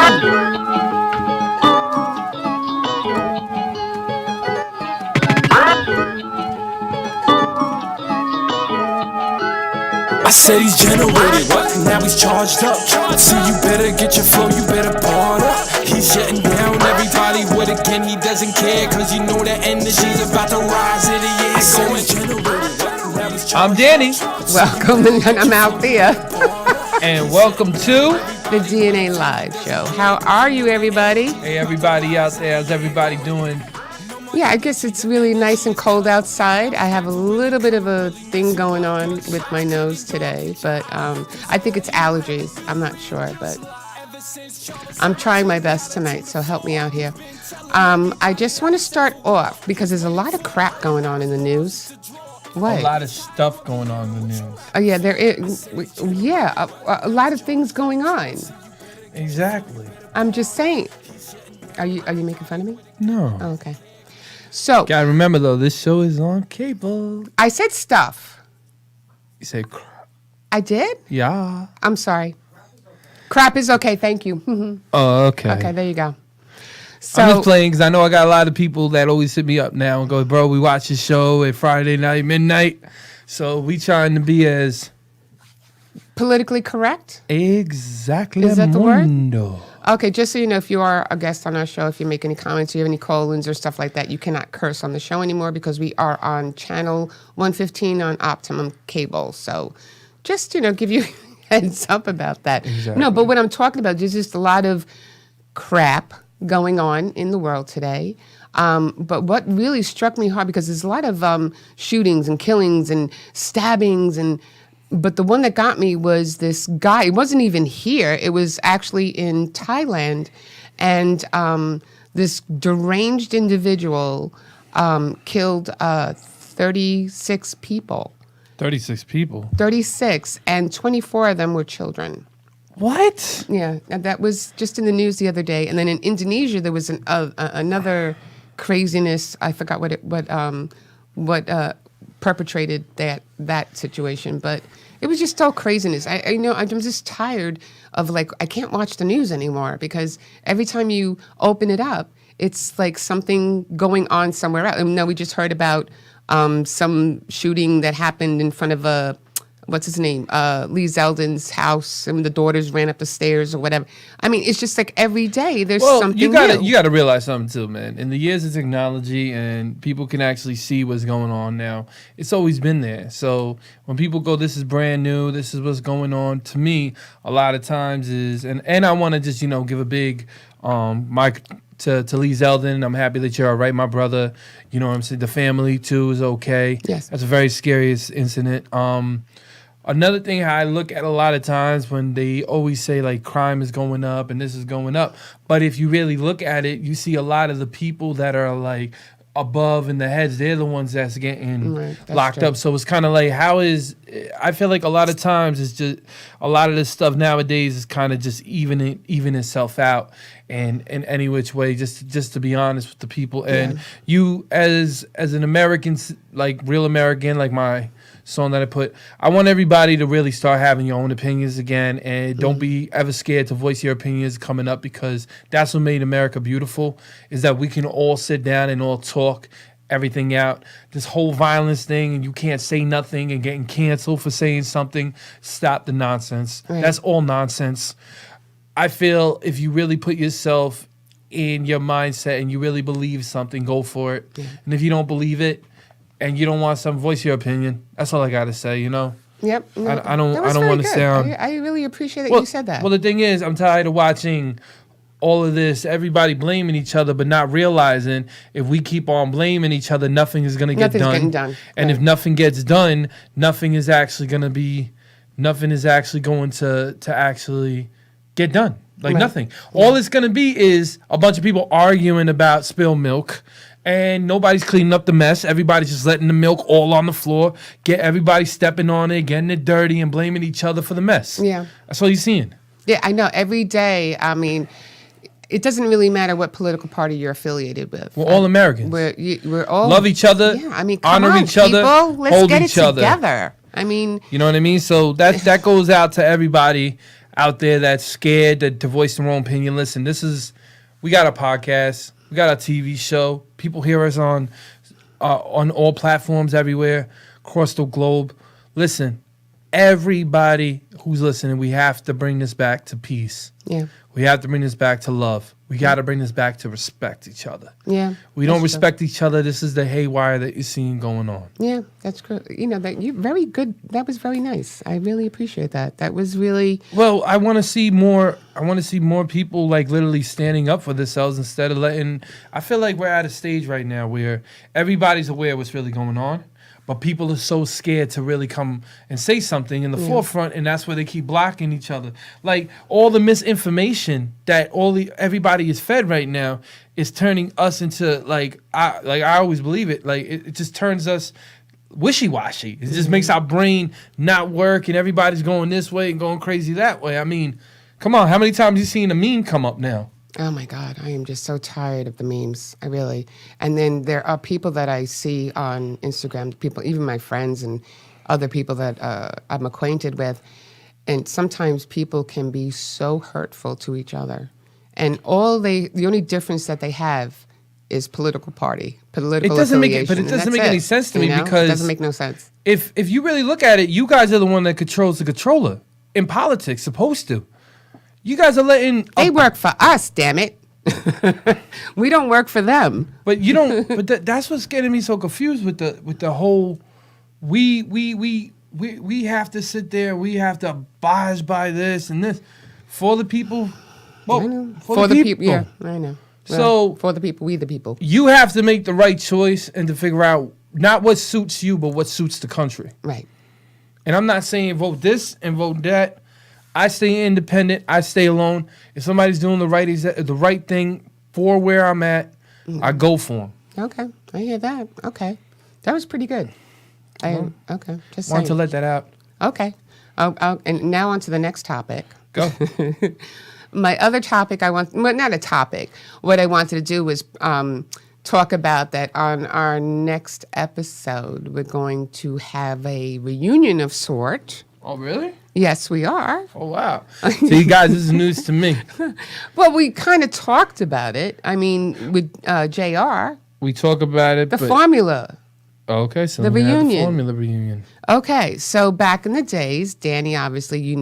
I said he's generated, what? Now he's charged up. So you better get your flow, you better part up. He's shutting down everybody with a gun, he doesn't care, cause you know that energy's about to rise in the air. I'm Danny. Welcome, and I'm Althea. And welcome to the DNA Live Show. How are you, everybody? Hey, everybody out there. How's everybody doing? Yeah, I guess it's really nice and cold outside. I have a little bit of a thing going on with my nose today, but I think it's allergies. I'm not sure, but I'm trying my best tonight, so help me out here. I just want to start off because there's a lot of crap going on in the news. What? A lot of stuff going on in the news. Oh, yeah, there is. Yeah, a lot of things going on. Exactly. I'm just saying. Are you making fun of me? No. Oh, okay. So, gotta remember though, this show is on cable. I said stuff. You said crap. I did? Yeah. I'm sorry. Crap is okay, thank you. Oh, okay. Okay, there you go. So, I'm just playing because I know I got a lot of people that always hit me up now and go, bro, we watch the show at Friday night, midnight. So we trying to be as politically correct? Exactly. Is that the word? Mundo. Okay, just so you know, if you are a guest on our show, if you make any comments, you have any colons or stuff like that, you cannot curse on the show anymore because we are on channel 115 on Optimum Cable. So just, give you a heads up about that. Exactly. No, but what I'm talking about, there's just a lot of crap going on in the world today. But what really struck me hard, because there's a lot of shootings and killings and stabbings but the one that got me was this guy. It wasn't even here. It was actually in Thailand. And this deranged individual killed 36 people. 36 people? 36, and 24 of them were children. What? Yeah, and that was just in the news the other day. And then in Indonesia, there was another craziness. I forgot what perpetrated that situation, but it was just all craziness. I'm just tired of I can't watch the news anymore because every time you open it up, it's like something going on somewhere else. We just heard about some shooting that happened in front of what's his name? Lee Zeldin's house, and the daughters ran up the stairs or whatever. It's just like every day there's something you new. gotta realize something too, man. In the years of technology and people can actually see what's going on now, it's always been there. So when people go, this is brand new, this is what's going on, to me, a lot of times is, and I want to just, give a big mic to Lee Zeldin. I'm happy that you're all right, my brother. You know what I'm saying? The family too is okay. Yes. That's a very scary incident. Another thing I look at a lot of times when they always say crime is going up and this is going up, but if you really look at it, you see a lot of the people that are above in the heads, they're the ones that's getting locked up. So it's kind of I feel like a lot of times it's just a lot of this stuff nowadays is kind of just even itself out and in any which way, just to be honest with the people. And you as an American, real American, my song that I put, I want everybody to really start having your own opinions again, and don't be ever scared to voice your opinions coming up, because that's what made America beautiful, is that we can all sit down and all talk everything out. This whole violence thing, and you can't say nothing and getting canceled for saying something, stop the nonsense. Right. That's all nonsense. I feel if you really put yourself in your mindset and you really believe something, go for it. Yeah. And if you don't believe it, and you don't want some, voice your opinion. That's all I gotta say, Yep. I don't want to sound. I really appreciate that you said that. Well, the thing is, I'm tired of watching all of this, everybody blaming each other, but not realizing if we keep on blaming each other, nothing is gonna get done. Nothing's getting done. And if nothing gets done, nothing is actually going to actually get done. Nothing. Yeah. All it's going to be is a bunch of people arguing about spilled milk. And nobody's cleaning up the mess. Everybody's just letting the milk all on the floor. Get everybody stepping on it, getting it dirty, and blaming each other for the mess. Yeah. That's all you're seeing. Yeah, I know. Every day, it doesn't really matter what political party you're affiliated with. We're all Americans. We're all... Love each other. Yeah, come honor on, each other. People. Let's hold get each it other. together. You know what I mean? So that goes out to everybody out there that's scared to voice their own opinion, listen, we got a podcast, we got a TV show. People hear us on all platforms everywhere across the globe. Listen, everybody who's listening, we have to bring this back to peace. Yeah. We have to bring this back to love. We got to bring this back to respect each other. Yeah. We don't respect each other. This is the haywire that you're seeing going on. Yeah, that's good. That you very good. That was very nice. I really appreciate that. That was really well. I want to see more. I want to see more people like literally standing up for themselves instead of letting. I feel like we're at a stage right now where everybody's aware of what's really going on, but people are so scared to really come and say something in the forefront, and that's where they keep blocking each other. Like all the misinformation that everybody is fed right now is turning us into I always believe it. Like it just turns us wishy-washy. It just makes our brain not work, and everybody's going this way and going crazy that way. I mean, come on, how many times you seen a meme come up now? Oh my God, I am just so tired of the memes. I really. And then there are people that I see on Instagram, people, even my friends and other people that I'm acquainted with. And sometimes people can be so hurtful to each other. And the only difference that they have is political party, political affiliation. But it doesn't make any sense to me because it doesn't make no sense. If you really look at it, you guys are the one that controls the controller in politics, supposed to. You guys are letting... They work for us, damn it. We don't work for them. But you don't... but that's what's getting me so confused with the whole... We have to sit there. We have to abide by this and this. For the people... Well, I know. For the people. Yeah, I know. Well, So... for the people, we the people. You have to make the right choice and to figure out not what suits you, but what suits the country. Right. And I'm not saying vote this and vote that. I stay independent. I stay alone. If somebody's doing the right thing for where I'm at, I go for them. Okay, I hear that. Okay, that was pretty good. Okay, just Want saying. to let that out. Okay, and now on to the next topic. Go. My other topic not a topic. What I wanted to do was talk about that on our next episode. We're going to have a reunion of sort. Oh, really? Yes, we are. Oh, wow. So you guys, this is news to me. Well, we kind of talked about it. I mean, with JR. We talk about it. The formula. Okay, so the we reunion. have the formula reunion. Okay, so back in the days, Danny, obviously,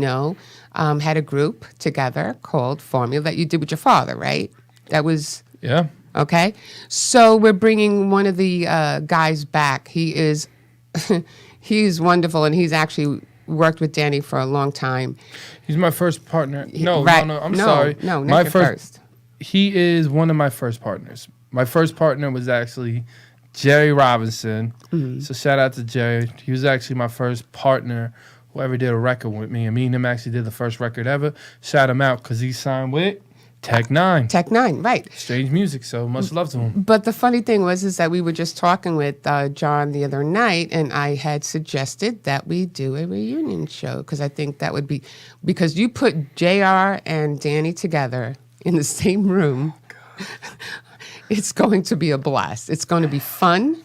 had a group together called Formula that you did with your father, right? That was... Yeah. Okay, so we're bringing one of the guys back. He is... he's wonderful, and he's actually... worked with Danny for a long time. He's my first partner. No, I'm no, sorry. No, not your first. He is one of my first partners. My first partner was actually Jerry Robinson. Mm-hmm. So shout out to Jerry. He was actually my first partner who ever did a record with me. And me and him actually did the first record ever. Shout him out because he signed with Tech Nine. Tech Nine, right. Strange music, so much love to him. But the funny thing is that we were just talking with John the other night, and I had suggested that we do a reunion show because I think that would be, because you put JR and Danny together in the same room, it's going to be a blast. It's going to be fun.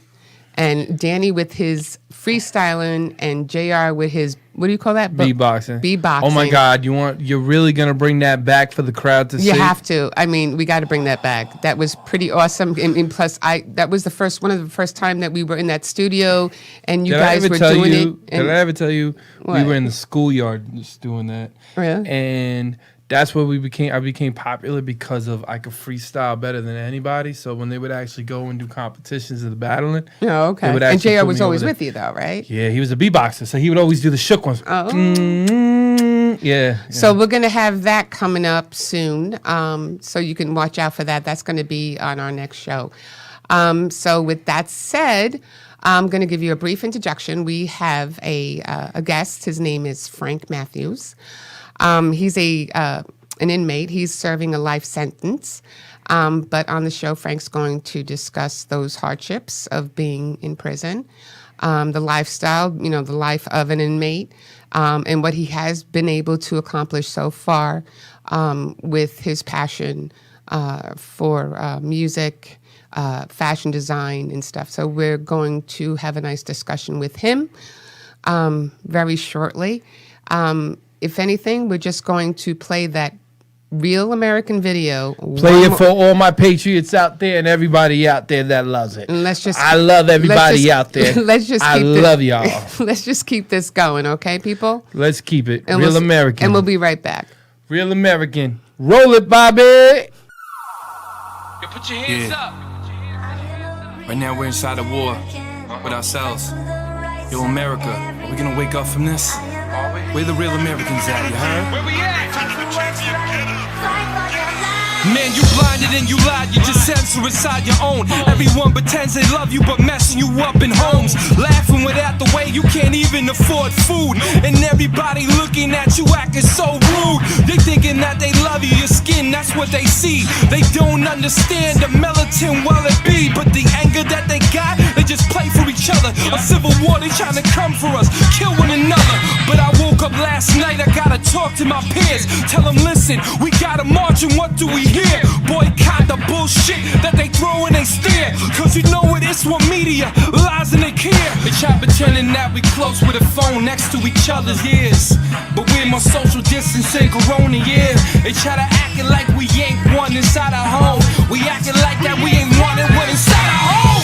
And Danny with his freestyling and JR with his, what do you call that? Beatboxing. Beatboxing. Oh my God, you're really gonna bring that back for the crowd to see? You have to. I mean, we got to bring that back. That was pretty awesome. And plus, that was one of the first time that we were in that studio, and you guys were doing it. Did I ever tell you What? we were in the schoolyard just doing that? Yeah. And that's where I became popular because of I could freestyle better than anybody. So when they would actually go and do competitions of the battling, Oh, okay. they would And actually JR put was me always over with you, though, right? Yeah, he was a beatboxer, so he would always do the shook ones. Oh. Yeah. So we're going to have that coming up soon. So you can watch out for that. That's going to be on our next show. So with that said, I'm going to give you a brief introduction. We have a guest. His name is Frank Matthews. He's an inmate. He's serving a life sentence. But on the show, Frank's going to discuss those hardships of being in prison, the lifestyle, the life of an inmate, and what he has been able to accomplish so far with his passion for music, fashion design, and stuff. So we're going to have a nice discussion with him very shortly. if anything, we're just going to play that real American video. Play it for all my patriots out there and everybody out there that loves it. And let's just. I love everybody out there. I love y'all. Let's just keep this going, okay, people? Let's keep it And real American. And we'll be right back. Real American. Roll it, Bobby. Yo, put your hands up. Right now we're inside a war with ourselves. Yo, America, are we gonna wake up from this? Where the real Americans at, you heard? Where we at? Man, you blinded and you lied, you just censor inside your own. Everyone pretends they love you but messing you up in homes. Laughing without the way you can't even afford food. And everybody looking at you acting so rude. They thinking that they love you, your skin, that's what they see. They don't understand the militant well it be. But the anger that they got, they just play for each other. A civil war, they trying to come for us, kill one another. But I woke up last night, I gotta talk to my peers. Tell them, listen, we gotta march and what do we hear? Boycott the bullshit that they throw and they stare. Cause you know it is what media lies and they care. They try pretending that we close with a phone next to each other's ears. But we're more social distancing corona years. They try to act it like we ain't one inside our home. We acting like that we ain't one and one inside our home.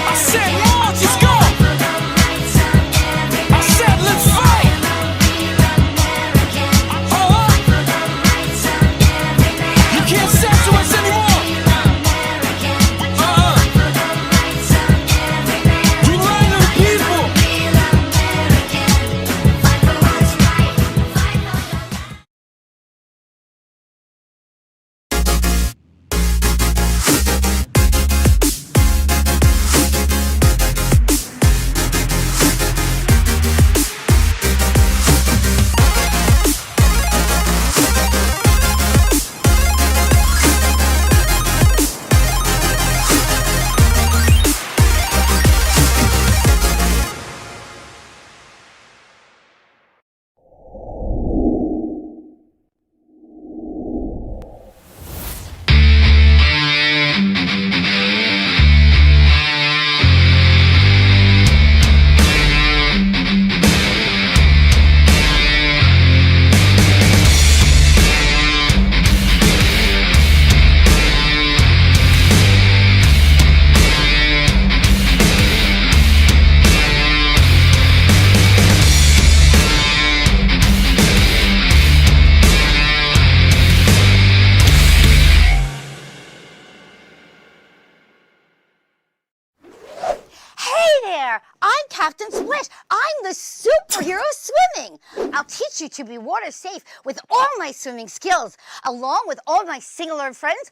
I said march, let's go. I said let's fight. Can't censor us anymore. You lying to the people. I'm Captain Splish. I'm the superhero swimming. I'll teach you to be water safe with all my swimming skills, along with all my sing-along friends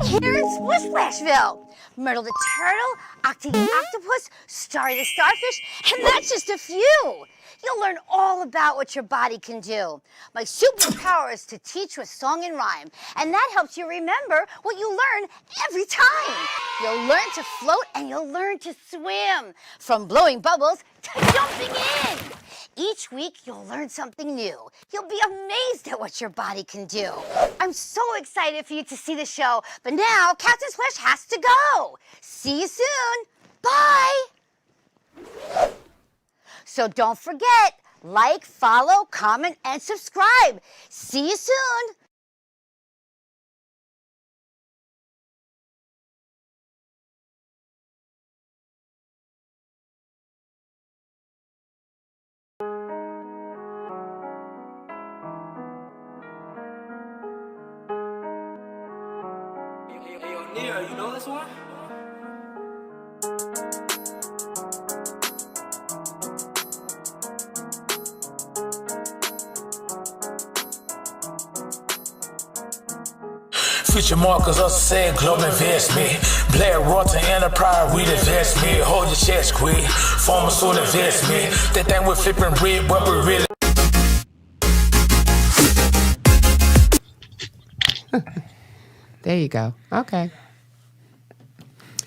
here in Splish Splashville. Myrtle the turtle, Octi the octopus, Starry the starfish, and that's just a few. You'll learn all about what your body can do. My superpower is to teach with song and rhyme, and that helps you remember what you learn every time. You'll learn to float and you'll learn to swim, from blowing bubbles to jumping in. Each week, you'll learn something new. You'll be amazed at what your body can do. I'm so excited for you to see the show, but now Captain Splash has to go. See you soon. Bye. So don't forget, like, follow, comment, and subscribe. See you soon. Nia, you know this one? Future markers also said global investment. Black Royalty Enterprise, we investment. Hold your chest quick. Pharmaceutical investment. That thing we're flipping red, but we really. There you go. Okay.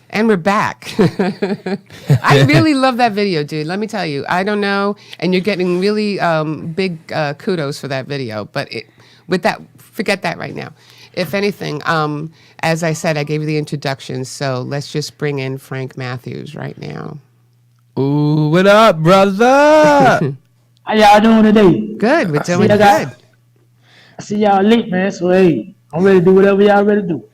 And we're back. I really love that video, dude. Let me tell you. I don't know. And you're getting really big kudos for that video. But with that, forget that right now. If anything, as I said, I gave you the introduction. So let's just bring in Frank Matthews right now. Ooh, what up, brother? How y'all doing today? Good. We're doing I good. see y'all late, man. So hey, I'm ready to do whatever y'all ready to do.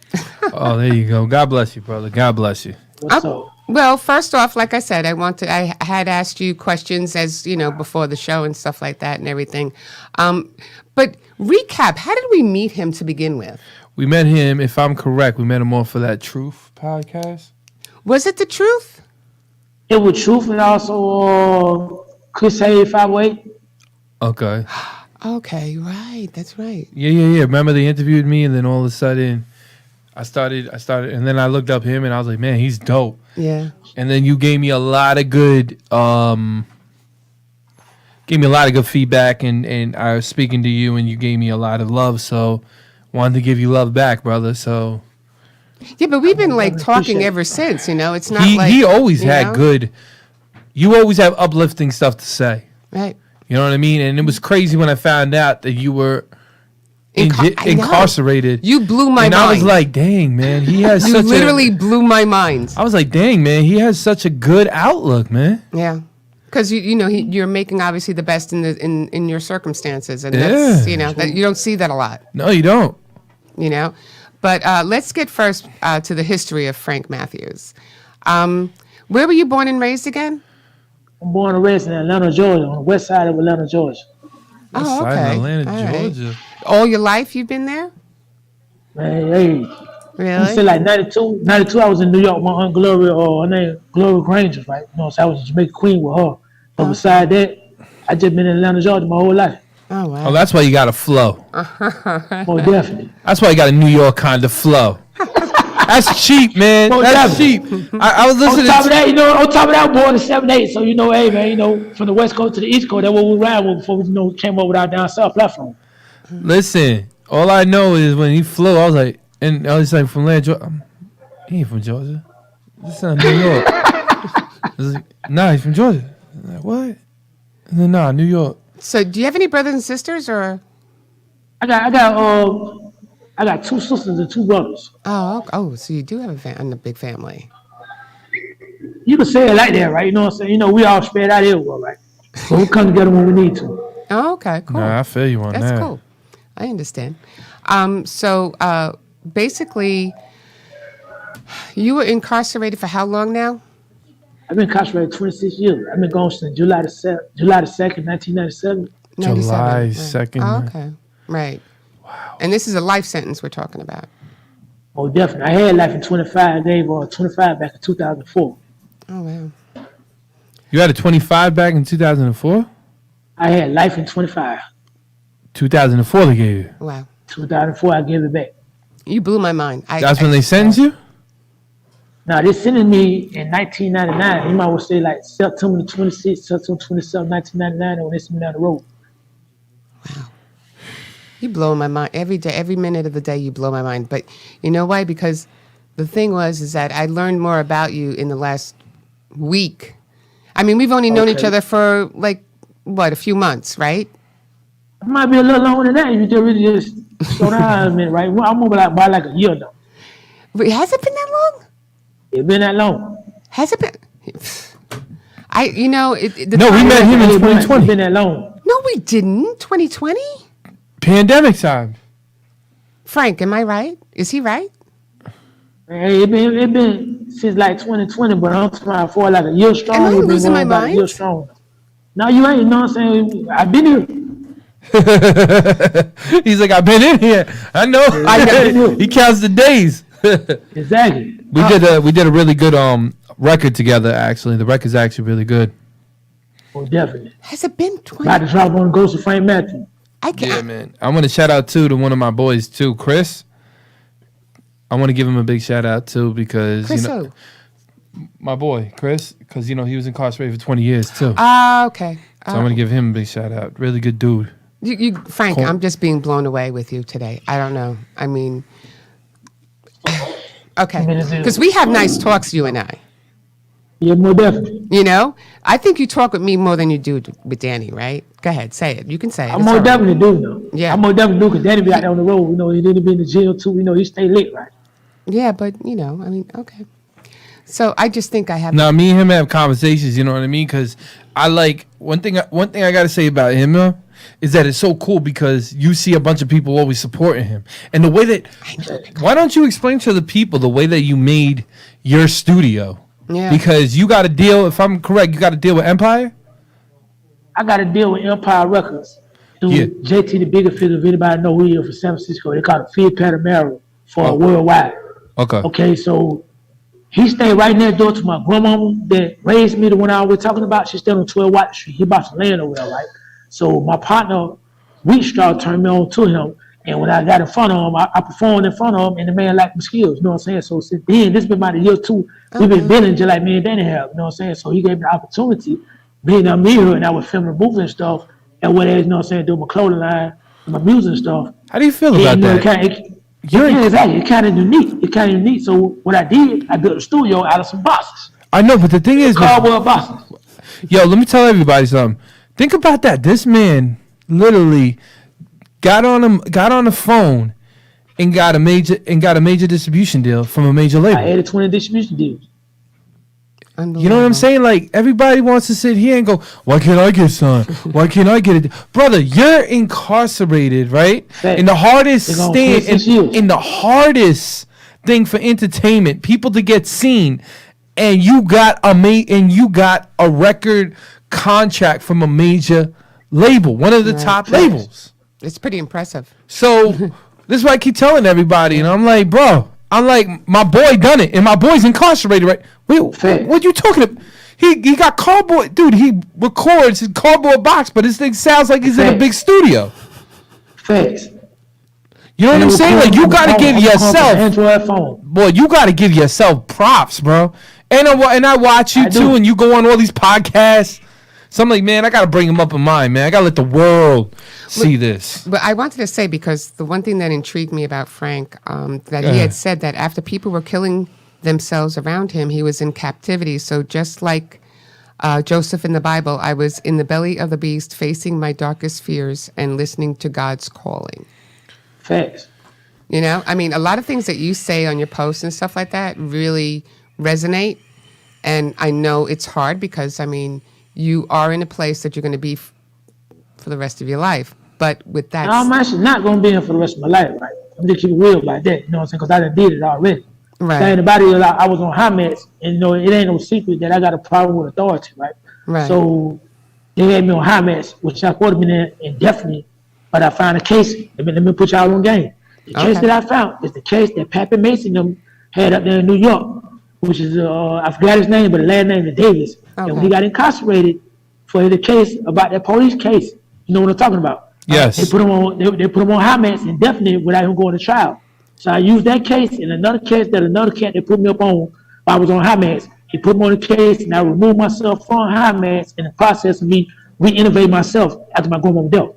Oh, there you go. God bless you, brother. God bless you. What's up? Well, first off, like I said, I had asked you questions as you know before the show and stuff like that and everything. But recap, how did we meet him to begin with? We met him, if I'm correct, we met him on for that Truth podcast. Was it the truth? It was Truth and also Chris Hayes 508. Okay. Okay, right. That's right. Yeah. Remember they interviewed me, and then all of a sudden, I started, and then I looked up him, and I was like, man, he's dope. Yeah. And then you gave me a lot of good, feedback, and I was speaking to you, and you gave me a lot of love, so wanted to give you love back, brother. So Yeah, but we've been like talking ever since. You know, it's not like he always you had know? good. You always have uplifting stuff to say. Right. You know what I mean? And it was crazy when I found out that you were I know. incarcerated. You blew my and mind. I was like, dang, man, he has you such literally blew my mind. I was like, dang, man, he has such a good outlook, man. Yeah. Because you're making obviously the best in your circumstances, and that's that you don't see that a lot. No, you don't. But let's get first to the history of Frank Matthews. Where were you born and raised again? I'm born and raised in Atlanta, Georgia, on the west side of Atlanta, Georgia. Oh, Side okay. of Atlanta, All right. Georgia. All your life you've been there? Man, hey. Really? I say like 92, I was in New York. My Aunt Gloria, her name Gloria Granger, right? So I was a Jamaica Queen with her. But beside that, I just been in Atlanta, Georgia my whole life. Oh, wow. Oh, that's why you got a flow. Most definitely. That's why you got a New York kind of flow. That's cheap, man. Most That's definitely. cheap. I was listening. On top of that, I'm born in 78. So, hey, man, from the West Coast to the East Coast, that's what we ran with before we, came over with our down south platform. Listen, all I know is when he flew, I was like, and I was like, from Atlanta, Georgia. He ain't from Georgia. This is New York. I was like, nah, he's from Georgia. I'm like, what? And then, nah, New York. So do you have any brothers and sisters or? I got two sisters and two brothers. Oh, so you do have a big family. You can say it like that, right? You know what I'm saying? We all spread out everywhere, right? But we come together when we need to. Oh, okay, cool. Nah, I feel you on that. That's cool. I understand. So basically, you were incarcerated for how long now? I've been incarcerated 26 years. I've been gone since July the 2nd, 1997. July 2nd. Oh, okay. Right. Wow. And this is a life sentence we're talking about. Oh, definitely. I had life in 25 days, or 25 back in 2004. Oh, wow. You had a 25 back in 2004? I had life in 25. 2004 they gave you? Wow. 2004, I gave it back. You blew my mind. That's when they sentenced you? Now, they sentenced me in 1999. You might well say like September 26, September 27, 1999, when they sent me down the road. Wow. You blow my mind every day, every minute of the day. You blow my mind. But you know why? Because the thing is that I learned more about you in the last week. I mean, we've only known each other for like a few months, right? It might be a little longer than that. If you just slow down a minute, right? I'm over by like a year though. Wait, has it been that long? It's been that long. Has it been? We met him in 2020. It's been that long. No, we didn't. 2020? Pandemic time. Frank, am I right? Is he right? Hey, it been since like 2020, but I'm trying for like a year strong. Am I losing my mind? A year strong. No, you ain't. You know what I'm saying? I've been here. He's like, I've been in here. I know. He counts the days. Exactly. We did a really good record together. Actually, the record's actually really good. Oh, definitely. Has it been 20? About to drop on Ghost of Frank Matthews. I can't. Yeah, man. I want to shout out to one of my boys too, Chris. I want to give him a big shout out too because Chris who? My boy Chris, because he was incarcerated for 20 years too. Okay. So I'm gonna give him a big shout out. Really good dude. Frank, cool. I'm just being blown away with you today. I don't know. I mean, okay, because we have nice talks, you and I. Yeah, more definitely. I think you talk with me more than you do with Danny, right? Go ahead, say it. You can say it. I more definitely do, though. Yeah. I more definitely do, because Danny be out there on the road. He didn't be in the jail, too. He stay late, right? Yeah, but, I mean, okay. So I just think I have. Now, me and him have conversations. You know what I mean? Because I like one thing. One thing I gotta say about him is that it's so cool because you see a bunch of people always supporting him, and the way that. Why don't you explain to the people the way that you made your studio? Yeah. Because you got to deal. If I'm correct, you got to deal with Empire. I got to deal with Empire Records. Dude, Yeah. JT the Bigger Figure, if anybody know who he is from San Francisco, they call it Phil Panamera for worldwide. Okay. Okay, so he stayed right next door to my grandmama that raised me, the one I was talking about. She stayed on 12 White Street. He bought some land over there, right? So my partner, Wheatstraw, turned me on to him. And when I got in front of him, I performed in front of him, and the man liked my skills, you know what I'm saying? So since then, this has been about a year or two, we've been building just like me and Danny have, you know what I'm saying? So he gave me the opportunity, being a mirror, and I was filming movie and stuff, and what else, you know what I'm saying, doing my clothing line, my music and stuff. How do you feel about that? Exactly. It's kind of unique. So what I did, I built a studio out of some boxes. I know, but the thing is, Cardboard boxes. yo, let me tell everybody something. Think about that. This man literally got on the phone and got a major distribution deal from a major label. I added 20 distribution deals. You know what I'm saying? Like, everybody wants to sit here and go, why can't I get signed? Why can't I get it? Brother, you're incarcerated, right? In the hardest in the hardest thing for entertainment, people to get seen, and you got a record contract from a major label, one of the top labels. It's pretty impressive. So this is why I keep telling everybody, and I'm like, bro, my boy done it, and my boy's incarcerated, right? Wait, what you talking about? He got cardboard, dude. He records his cardboard box, but this thing sounds like he's in a big studio. Facts. You know what I'm saying? Like, you gotta give yourself, Android phone. boy. You gotta give yourself props, bro. And I watch you too, and you go on all these podcasts. So I'm like, man, I gotta bring him up in mind, man. I gotta let the world see this. But I wanted to say, because the one thing that intrigued me about Frank, that he had said that after people were killing themselves around him, he was in captivity. So just like Joseph in the Bible, I was in the belly of the beast, facing my darkest fears and listening to God's calling. Facts. You know, I mean, a lot of things that you say on your posts and stuff like that really resonate. And I know it's hard because, I mean, you are in a place that you're going to be for the rest of your life. But with that, I'm actually not going to be in for the rest of my life, right? I'm just keep it real about that, you know what I'm saying? Because I done did it already. right? Saying about it, I was on high meds, and you know, it ain't no secret that I got a problem with authority, right? Right. So they had me on high meds, which I could have been in indefinitely, but I found a case. Let me put y'all on game. The case that I found is the case that Pappy Mason them had up there in New York, which is I forgot his name, but the last name is Davis. And when he got incarcerated for the case about that police case, you know what I'm talking about? Yes. They put him on. They put him on high meds indefinitely without him going to trial. So I used that case and another case that another cat they put me up on while I was on high meds. He put me on the case, and I removed myself from high meds in the process of me re-innovating myself after my grandmother dealt.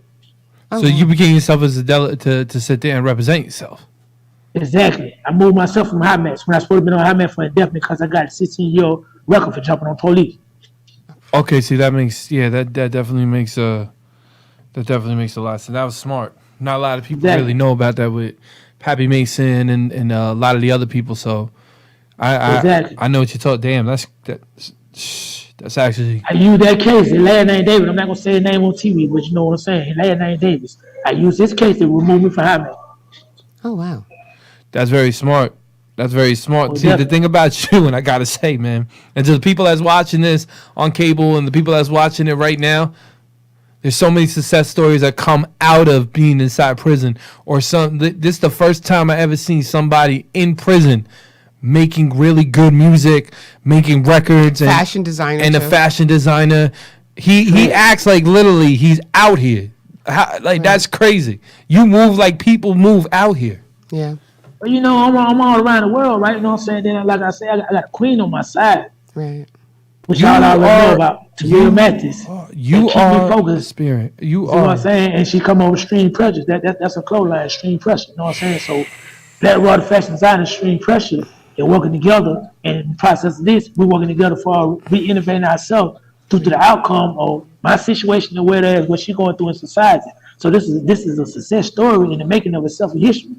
So you became yourself as a delegate to sit there and represent yourself. Exactly. I moved myself from high meds when I was supposed to be on high meds for indefinite because I got a 16-year record for jumping on police. Okay, see that definitely makes a lot of sense. That was smart. Not a lot of people really know about that with Pappy Mason and a lot of the other people. So I know what you thought. Damn, that's actually. I used that case. His last name David. I'm not gonna say his name on TV, but you know what I'm saying. His last name Davis. I used this case to remove me from high meds. Oh wow. That's very smart. That's very smart. See, the thing about you, and I gotta say, man, and to the people that's watching this on cable and the people that's watching it right now, there's so many success stories that come out of being inside prison. Or this is the first time I ever seen somebody in prison making really good music, making records, Fashion designer and too. a fashion designer. He acts like literally he's out here. That's crazy. You move like people move out here. Yeah. But you know, I'm all around the world, right? You know what I'm saying? Then, like I say, I got a queen on my side, Right. which y'all already know about. Talia Mathis. You keep are me focused. spirit. You You know what are. I'm saying? And she come over Extreme Pressure. That's a clothing line, Extreme Pressure. You know what I'm saying? So Black Water Fashion Design and Extreme Pressure, they're working together. And in the process of this, we're working together for re-innovating ourselves due to the outcome of my situation and where it is, what she's going through in society. So this is a success story in the making of itself in history.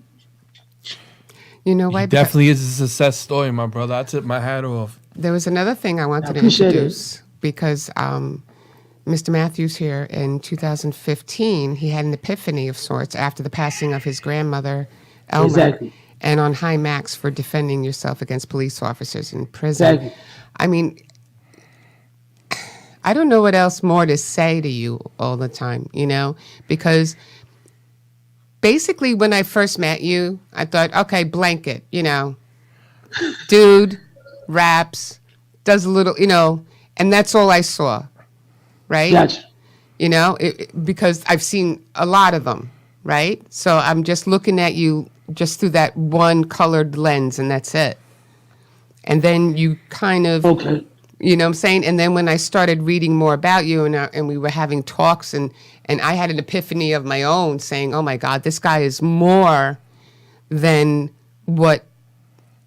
You know why? Definitely is a success story, my brother. I took my hat off. There was another thing I wanted to appreciate it. introduce because Mr. Matthews here in 2015, he had an epiphany of sorts after the passing of his grandmother, Elmer, Exactly. and on high max for defending yourself against police officers in prison. Exactly. I mean, I don't know what else more to say to you all the time, you know, because basically when I first met you, I thought, okay, blanket, you know, dude, raps, does a little, you know, and that's all I saw, right? Gotcha. You know, because I've seen a lot of them, right? So I'm just looking at you just through that one colored lens, and that's it. And then you kind of, Okay. you know what I'm saying? And then when I started reading more about you and we were having talks and I had an epiphany of my own saying, oh my God, this guy is more than what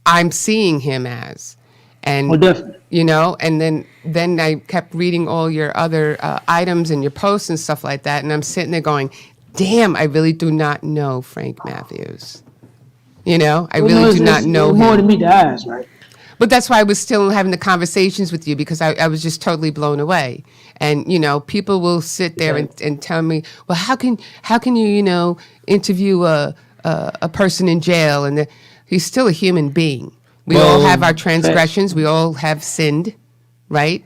I'm seeing him as. And, Well, definitely. you know, and then I kept reading all your other items and your posts and stuff like that. And I'm sitting there going, damn, I really do not know Frank Matthews. You know, I really do not know more him. than meet the eyes, right? But that's why I was still having the conversations with you because I was just totally blown away. And, you know, people will sit there and tell me, well, how can you, you know, interview a person in jail? And he's still a human being. We all have our transgressions. We all have sinned, right?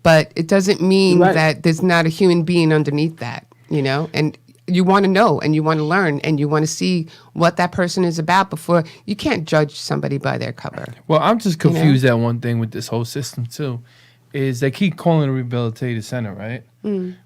But it doesn't mean that there's not a human being underneath that, you know? And you want to know and you want to learn and you want to see what that person is about before you can't judge somebody by their cover. Well, I'm just confused at one thing with this whole system too, is they keep calling it a rehabilitative center, right?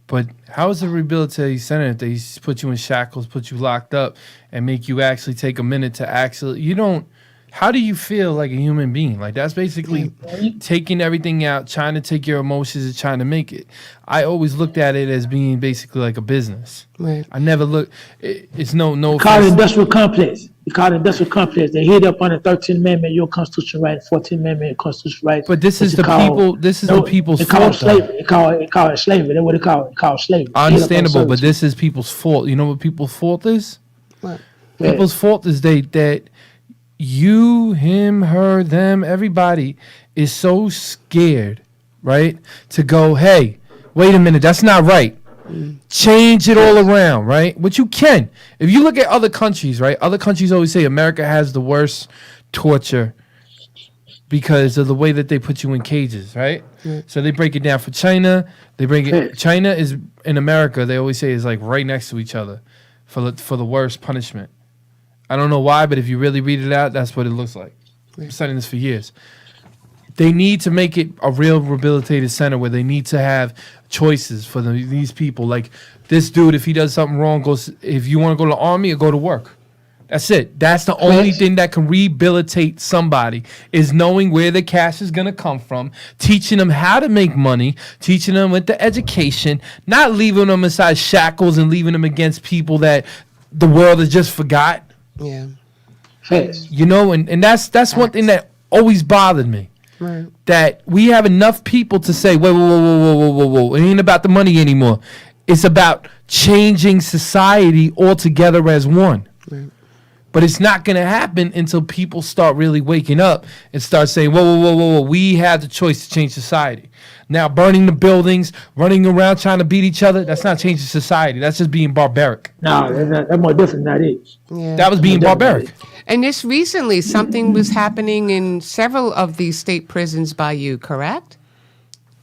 But how is it a rehabilitative center if they put you in shackles, put you locked up, and make you actually take a minute to actually, you don't, how do you feel like a human being? Like that's basically taking everything out, trying to take your emotions and trying to make it. I always looked at it as being basically like a business. Right. I never look. It's no. Call it industrial complex. You call it industrial complex. They hit up on the 13th Amendment, your constitutional right, 14th Amendment, your constitutional rights. But this is the people. This is the people's fault. They call it fault. slavery. They call it slavery. That's what they call it. They call it slavery. Understandable, but this is people's fault. You know what people's fault is? What? People's fault is that you, him, her, them, everybody is so scared, right? To go, hey, wait a minute, that's not right. Change it all around, right? Which you can. If you look at other countries, right? Other countries always say America has the worst torture because of the way that they put you in cages, right? So they break it down for China. They bring it. China is in America. They always say is like right next to each other for the worst punishment. I don't know why, but if you really read it out, that's what it looks like. I've been studying this for years. They need to make it a real rehabilitative center where they need to have choices for these people. Like this dude, if he does something wrong, goes. If you want to go to the army or go to work, that's it. That's the only thing that can rehabilitate somebody is knowing where the cash is gonna come from, teaching them how to make money, teaching them with the education, not leaving them inside shackles and leaving them against people that the world has just forgot. Yeah. You know, and that's one thing that always bothered me. Right. That we have enough people to say, whoa. It ain't about the money anymore. It's about changing society altogether as one. Right. But it's not going to happen until people start really waking up and start saying, whoa. We have the choice to change society. Now, burning the buildings, running around trying to beat each other, that's not changing society. That's just being barbaric. No, that's more different than that is. Yeah. That was being barbaric. And just recently, something was happening in several of these state prisons by you, correct?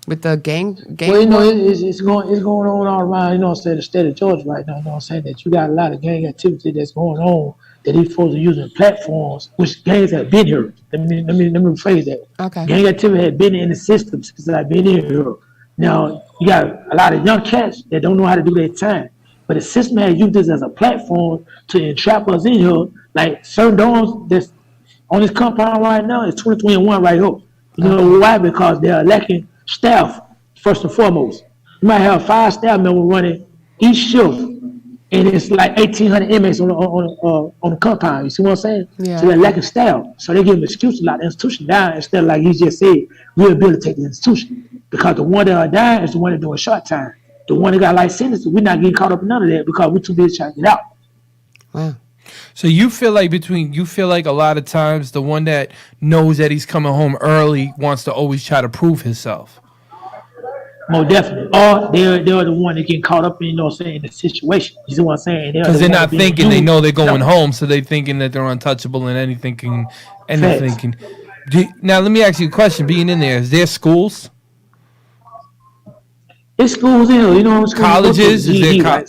With the gang. Well, you know, it's going on all around, you know what I'm saying, the state of Georgia right now, you know what I'm saying, that you got a lot of gang activity that's going on, that these folks are using platforms, which gangs have been here. Let me rephrase that. Okay. Gang activity had been in the system since I've been here. Now, you got a lot of young cats that don't know how to do their time. But the system has used this as a platform to entrap us in here. Like certain dorms that's on this compound right now is 2021 right here. You know why? Because they're lacking staff, first and foremost. You might have 5 staff members running each shift, and it's like 1,800 inmates on the compound. You see what I'm saying? Yeah. So they're lacking staff. So they give them excuses to lock the institution down instead of, like you just said, rehabilitate the institution. Because the one that are dying is the one that doing short time. The one that got life sentences, we're not getting caught up in none of that because we're too busy trying to get out. Wow. So you feel like a lot of times the one that knows that he's coming home early wants to always try to prove himself. More definitely. Or they're the one that get caught up in, the situation. You see what I'm saying? Because they're not thinking, they know they're going home, so they're thinking that they're untouchable and anything can. Now, let me ask you a question. Being in there, is there schools? It's schools in here, colleges?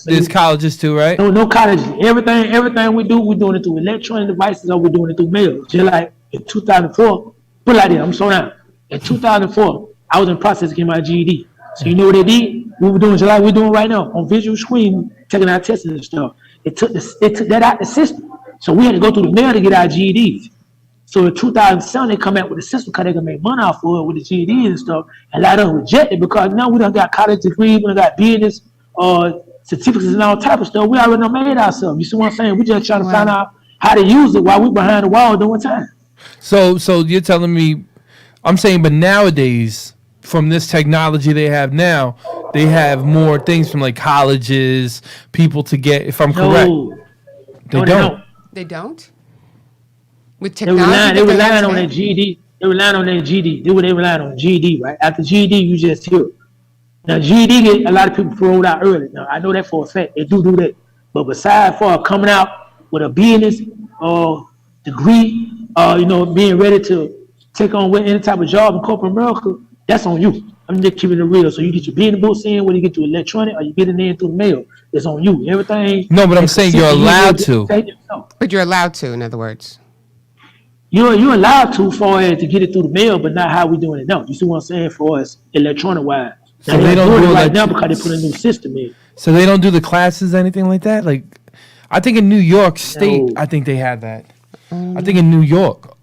There's colleges too, right? No colleges. Everything we do, we're doing it through electronic devices or we're doing it through mail. Just like in 2004, put it like that, I'm so down. In 2004, I was in the process of getting my GED. So you know what they did? We were doing just like we're doing right now on visual screen, taking our tests and stuff. It took that out the system. So we had to go through the mail to get our GEDs. So in 2007, they come out with a system because they can make money off of it with the GED and stuff. And a lot of them rejected because now we done got college degrees, we done got business, certificates and all type of stuff. We already done made ourselves. You see what I'm saying? We just trying to find out how to use it while we behind the wall doing time. So you're telling me, I'm saying, but nowadays, from this technology they have now, they have more things from like colleges, people to get, if I'm correct. They don't. They don't? With technology, they relying on that GED. They relying on that GED. They relying on GED, right? After GED, you just hear. Now GED get a lot of people thrown out early. Now I know that for a fact. They do that. But besides for coming out with a business or degree, being ready to take on any type of job in corporate America, that's on you. I'm just keeping it real. So you get your business books in, whether you get your electronic or you get it in through the mail. It's on you. Everything. No, but I'm saying you're allowed to. But you're allowed to, in other words. You're allowed to for it to get it through the mail, but not how we doing it now. You see what I'm saying? For us, electronic wise. So they don't do it right now because they put a new system in. So they don't do the classes, anything like that. Like, I think in New York State, I think they have that. I think in New York.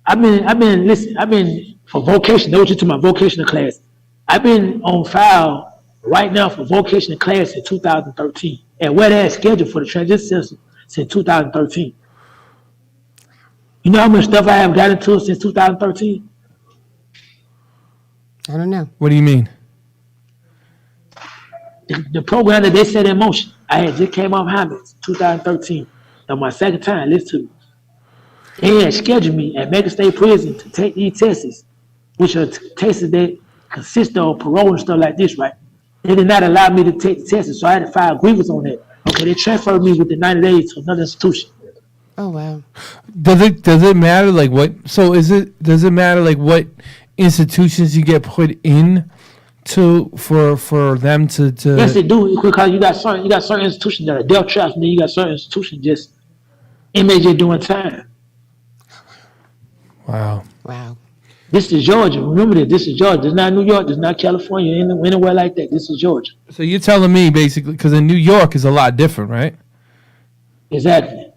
I've been for vocation. Those to my vocational class. I've been on file right now for vocational class in 2013, and where they're scheduled for the transition system since 2013. You know how much stuff I have gotten into since 2013? I don't know. What do you mean? The program that they set in motion, I had just came off Hammonds 2013. On my second time, listen to me. They had scheduled me at Mega State Prison to take these tests, which are tests that consist of parole and stuff like this, right? They did not allow me to take the tests, so I had to file grievance on that. Okay, they transferred me within 90 days to another institution. Oh wow. Does it matter like what? So does it matter like what institutions you get put in for them to? Yes, they do, because you got certain institutions that are death traps, and then you got certain institutions just inmates just doing time. Wow. This is Georgia. Remember that this is Georgia. This is not New York. This is not California. Anywhere like that. This is Georgia. So you're telling me basically, because in New York is a lot different, right? Exactly.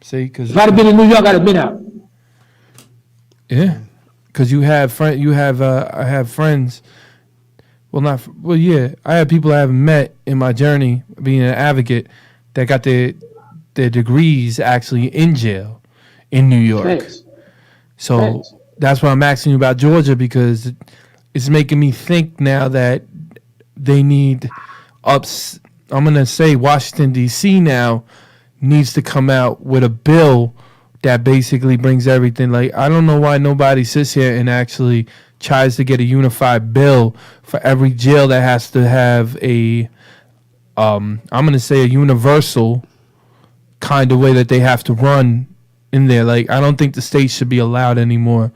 See, because if I'd have been in New York, I'd have been out. Yeah, because you have I have friends. Yeah, I have people I haven't met in my journey being an advocate that got their degrees actually in jail in New York. Thanks. So that's why I'm asking you about Georgia, because it's making me think now that they need I'm going to say Washington, D.C. now needs to come out with a bill that basically brings everything. Like, I don't know why nobody sits here and actually tries to get a unified bill for every jail that has to have a, I'm going to say a universal kind of way that they have to run in there. Like, I don't think the state should be allowed anymore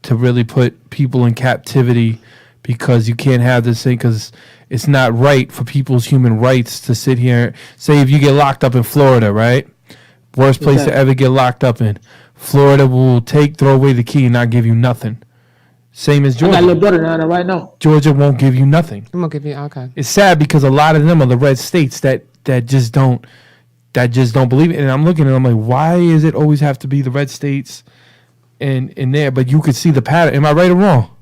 to really put people in captivity, because you can't have this thing, because it's not right for people's human rights to sit here. Say if you get locked up in Florida, right? Worst place to ever get locked up in. Florida will throw away the key and not give you nothing. Same as Georgia. I got a little brother down there right now. Georgia won't give you nothing. I'm gonna give you okay. It's sad because a lot of them are the red states that just don't believe it. And I'm looking at them like, why is it always have to be the red states in there? But you could see the pattern. Am I right or wrong?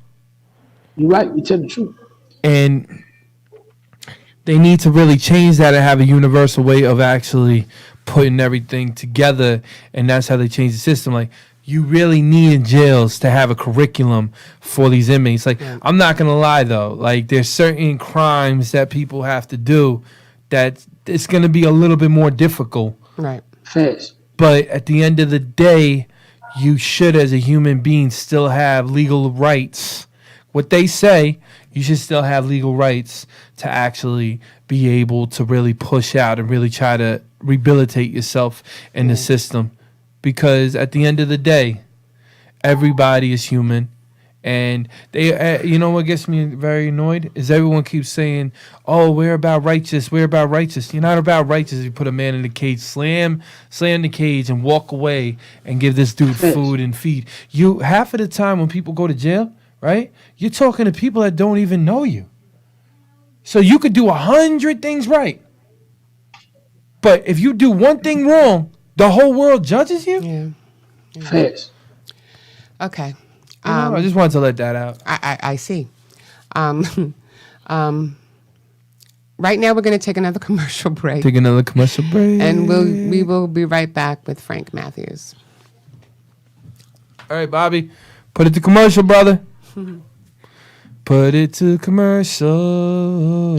You're right. You tell the truth. And they need to really change that and have a universal way of actually putting everything together. And that's how they change the system. Like, you really need in jails to have a curriculum for these inmates. Like, I'm not going to lie, though. Like, there's certain crimes that people have to do that it's going to be a little bit more difficult. Right. Facts. But at the end of the day, you should, as a human being, still have legal rights. What they say, you should still have legal rights to actually be able to really push out and really try to rehabilitate yourself in the system. Because at the end of the day, everybody is human. And they, you know what gets me very annoyed is everyone keeps saying, "Oh, we're about righteous. We're about righteous." You're not about righteous. You put a man in the cage, slam the cage, and walk away and give this dude food and feed. You half of the time when people go to jail, right? You're talking to people that don't even know you. So you could do 100 things right, but if you do one thing wrong, the whole world judges you. Yeah. Facts. Okay. I just wanted to let that out. I see. Right now, we're going to take another commercial break. Take another commercial break. And we will be right back with Frank Matthews. All right, Bobby. Put it to commercial, brother. Put it to commercial.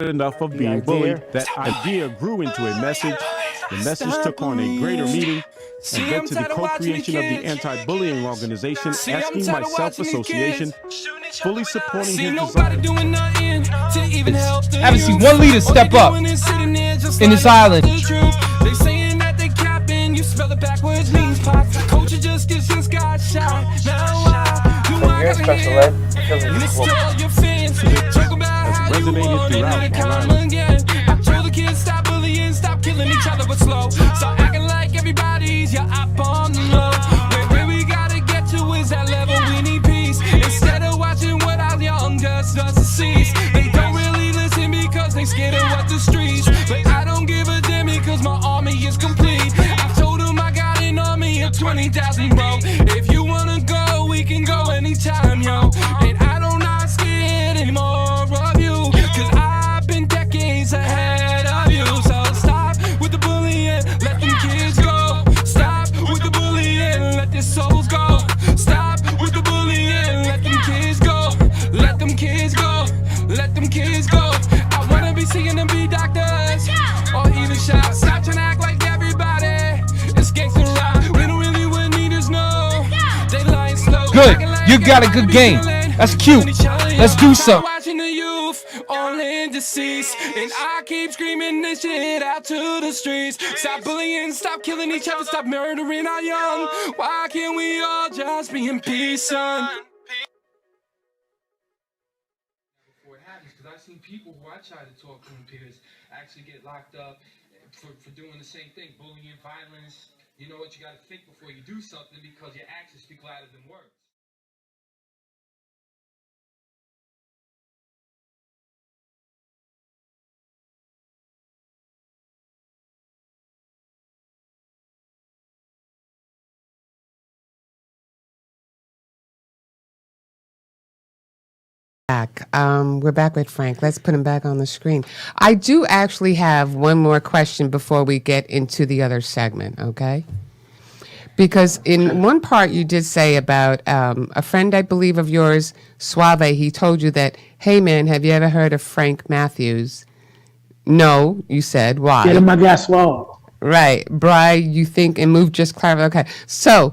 Enough of being bullied, that idea grew into a message. The message took on a greater meaning and led to the co-creation of the anti-bullying organization, Asking Myself Association, fully supporting his desire. I haven't seen one leader step up in this island. They saying that they capping, you spell it backwards means pop. Coach just gets just got shot. Now You're special ed. Resonated throughout online. I told the kids stop bullying, stop killing each other, but slow. Start acting like everybody's your up on the low. Where we gotta get to is that level, we need peace. Instead of watching what our younger starts to cease. They don't really listen because they scared of what the streets. But I don't give a damn because my army is complete. I told them I got an army of 20,000, bro. If you wanna go, we can go anytime, yo. And I don't not scared anymore of you, cause I've been decades ahead of you. So stop with the bullying, let them kids go. Stop with the bullying, let their souls go. Stop with the bullying, let them kids go. Let them kids go, let them kids go. I wanna be seeing them be doctors, or even shots. Stop trying to act like everybody is gangster rap. We don't really want leaders, no. They lying slow. Good. You got a good game. That's cute. Let's do something. Watching the youth all in deceased, and I keep screaming this shit out to the streets. Stop bullying, stop killing each other, stop murdering our young. Why can't we all just be in peace, son? Before it happens, because I've seen people who I try to talk to in peers actually get locked up for doing the same thing, bullying, violence. You know what? You got to think before you do something because your actions speak louder than words. Back. We're back with Frank. Let's put him back on the screen. I do actually have one more question before we get into the other segment, okay? Because in one part you did say about a friend, I believe, of yours, Suave, he told you that, hey, man, have you ever heard of Frank Matthews? No, you said. Why? Get him my guy Suave. Right. Bri, you think, and move just clarify. Okay. So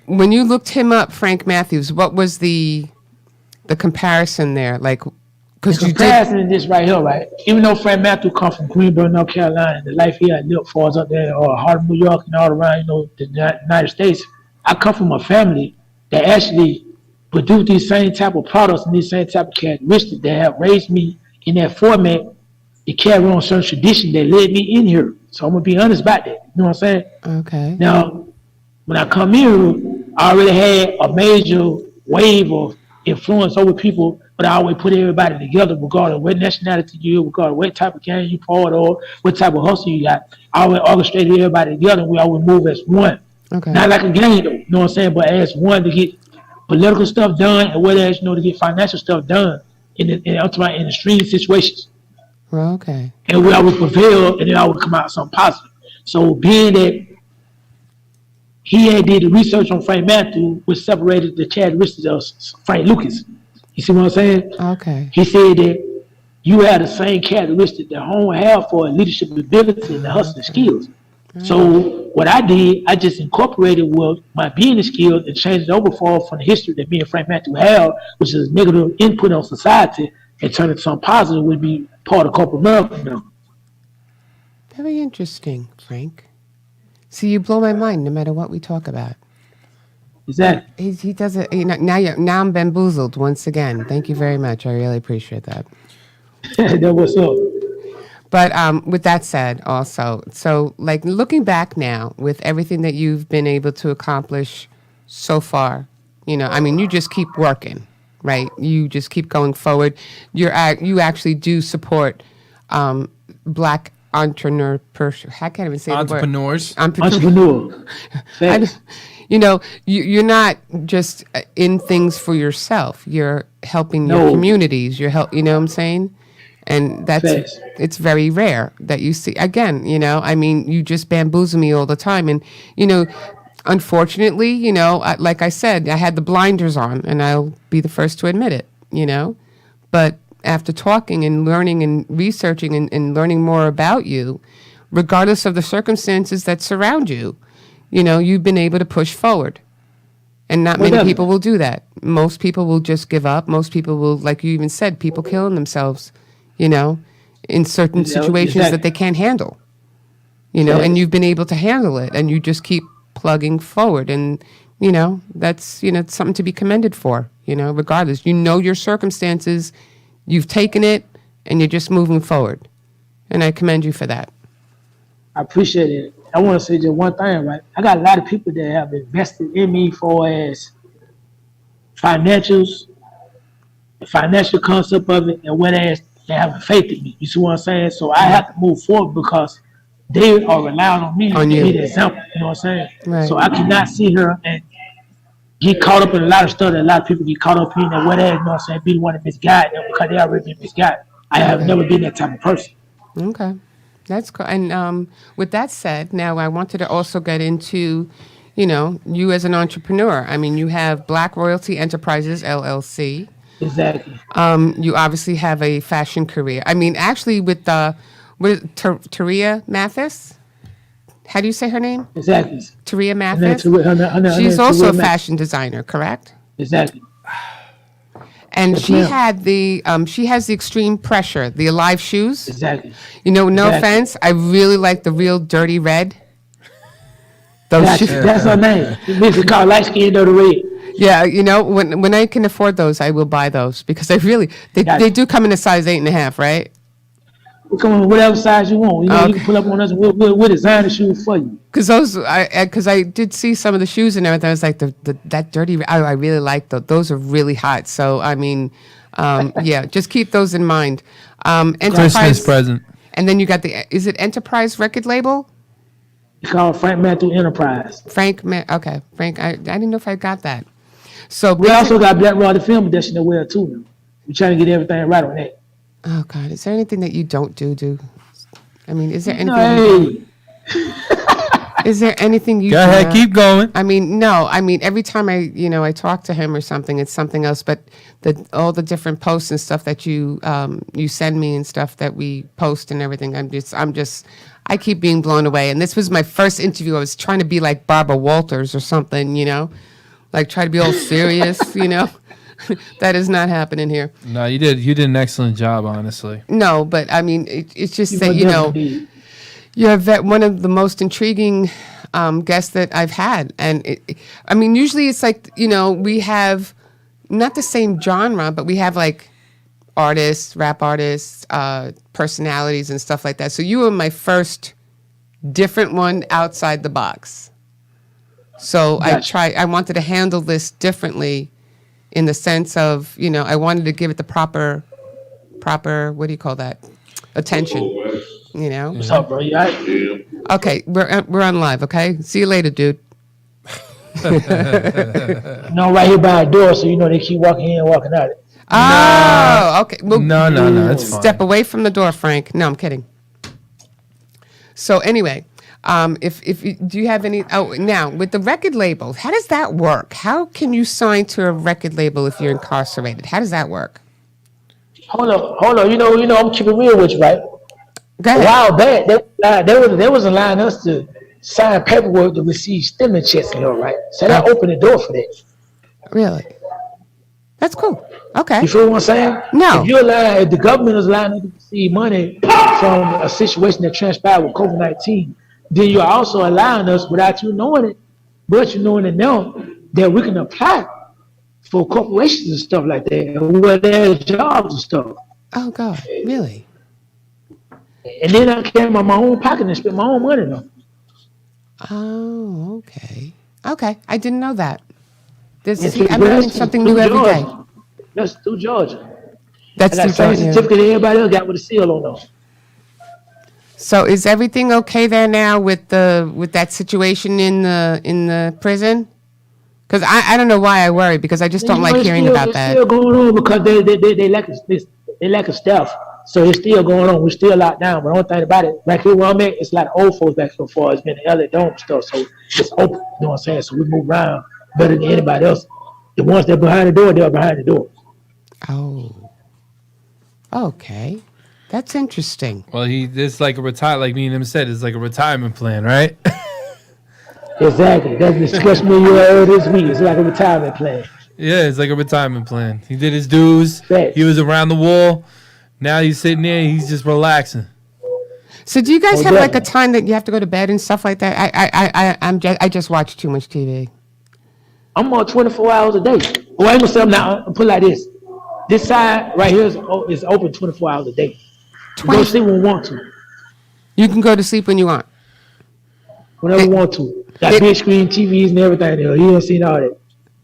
when you looked him up, Frank Matthews, what was the comparison there? Like, because The comparison is this right here, right? Even though Frank Matthews come from Greenville, North Carolina, the life he had lived for us up there, or Harlem, New York, and all around, the United States, I come from a family that actually produce these same type of products and these same type of characteristics that have raised me in that format to carry on certain traditions that led me in here. So I'm gonna be honest about that. You know what I'm saying? Okay. Now, when I come here, I already had a major wave of influence over people, but I always put everybody together, regardless of what nationality you're, regardless of what type of gang you part of, what type of hustle you got. I always orchestrated everybody together, and we always move as one. Okay. Not like a game though, you know what I'm saying? But as one to get political stuff done, and whereas to get financial stuff done in extreme situations. Well, okay. And where I would prevail, and then I would come out something positive. So being that he had did the research on Frank Matthew, which separated the characteristics of Frank Lucas. You see what I'm saying? Okay. He said that you have the same characteristic that Home have for leadership ability and the hustling skills. So what I did, I just incorporated with my business skills and changed it over from the history that me and Frank Matthew have, which is negative input on society, and turn it to something positive would be part of corporate America now. Very interesting, Frank. See, you blow my mind no matter what we talk about. Exactly. He does it. Now I'm bamboozled once again. Thank you very much. I really appreciate that. That what's up. But with that said, also, so like looking back now with everything that you've been able to accomplish so far, you just keep working, right? You just keep going forward. You actually do support Black entrepreneur. I can't even say entrepreneurs. The word. Entrepreneur. You're not just in things for yourself. You're helping your communities. You know what I'm saying? And it's very rare that you see. Again, you just bamboozle me all the time. And, unfortunately, like I said, I had the blinders on, and I'll be the first to admit it, But after talking and learning and researching and learning more about you, regardless of the circumstances that surround you, you've been able to push forward. And not many people will do that. Most people will just give up. Most people will, like you even said, people killing themselves, in certain situations that they can't handle, and you've been able to handle it, and you just keep plugging forward. And, that's, it's something to be commended for, regardless. Your circumstances, you've taken it, and you're just moving forward. And I commend you for that. I appreciate it. I want to say just one thing, right? I got a lot of people that have invested in me for as financials, the financial concept of it, and whereas they have faith in me. You see what I'm saying? So I have to move forward because they are relying on me to be the example. You know what I'm saying? Right. So I cannot sit here and get caught up in a lot of stuff that a lot of people get caught up in, and whatever, you know what I'm saying, be the one to misguide them because they already been misguided. I have never been that type of person. Okay. That's cool. And with that said, now I wanted to also get into, you as an entrepreneur. You have Black Royalty Enterprises, LLC. Exactly. You obviously have a fashion career. Actually, with Taria Mathis. How do you say her name? Exactly. Taria Mathis. She's also a fashion designer, correct? Exactly. And she had she has the Extreme Pressure, the Alive shoes. Exactly. No offense, I really like the Real Dirty Red. Those shoes. That's her name. It's called Light Skin Dirty Red. Yeah, when I can afford those, I will buy those because they do come in a size 8.5, right? We come in whatever size you want. You can pull up on us. We'll design the shoes for you. Because I did see some of the shoes and everything. I was like, that dirty. I really like those. Those are really hot. So yeah, just keep those in mind. Christmas present. And then you got is it Enterprise record label? It's called Frank Matthew Enterprise. Okay, Frank. I didn't know if I got that. So we also got Black Royalty Film Edition as well too. Now we're trying to get everything right on that. Oh God, is there anything that you don't do? Is there anything? Is there anything you? Go ahead, keep going. No. Every time I talk to him or something, it's something else. But all the different posts and stuff that you send me and stuff that we post and everything, I keep being blown away. And this was my first interview. I was trying to be like Barbara Walters or something, like try to be all serious, That is not happening here. No, you did an excellent job, honestly. No, but it's just that you're one of the most intriguing guests that I've had, and usually it's like we have not the same genre, but we have like artists, rap artists, personalities, and stuff like that. So you were my first different one outside the box. So I wanted to handle this differently. In the sense of, I wanted to give it the proper, what do you call that? Attention, What's up, bro? You all right? Okay, we're on live, okay? See you later, dude. Right here by the door, so they keep walking in and walking out. Oh, okay. Well, No, it's fine. step away from the door, Frank. No, I'm kidding. So anyway, do you have any? Oh, now with the record label, how does that work? How can you sign to a record label if you're incarcerated? How does that work? Hold on. I'm keeping real with you, right? Go A ahead. while back, they was allowing us to sign paperwork to receive stimulus checks and all, right? So that opened the door for that. Really? That's cool. Okay. You feel what I'm saying? No. If the government is allowing us to receive money from a situation that transpired with COVID-19, then you're also allowing us, without you knowing it, but you knowing it now, that we can apply for corporations and stuff like that, where there's jobs and stuff. Oh God, really? And then I came out of my own pocket and spent my own money though. Oh, okay. Okay, I didn't know that. It's I'm learning something new every day. That's through Georgia. That's And that same Georgia. certificate that everybody else got with a seal on them. So is everything okay there now with that situation in the prison? Because I don't know why I worry, because I just don't like hearing about that. It's still going on because they lack of staff. So it's still going on. We're still locked down. But the only thing about it, right here where I'm at, it's a lot of old folks back so far. It's been the LA Dome stuff. So it's open. You know what I'm saying? So we move around better than anybody else. The ones that are behind the door, they're behind the door. Oh. Okay. That's interesting. Well, it's like like me and him said, it's like a retirement plan, right? Exactly. That's the discussion we heard this week. It's like a retirement plan. Yeah, it's like a retirement plan. He did his dues. Right. He was around the wall. Now he's sitting there. He's just relaxing. So do you guys Oh, have like a definitely. time that you have to go to bed and stuff like that? I just watch too much TV. I'm on 24 hours a day. Well, I ain't gonna say I'm not. I'll put it like this. This side right here is open 24 hours a day. You go sleep when you want to. You can go to sleep when you want. Whenever you want to. Got big screen TVs and everything there. You don't see all that.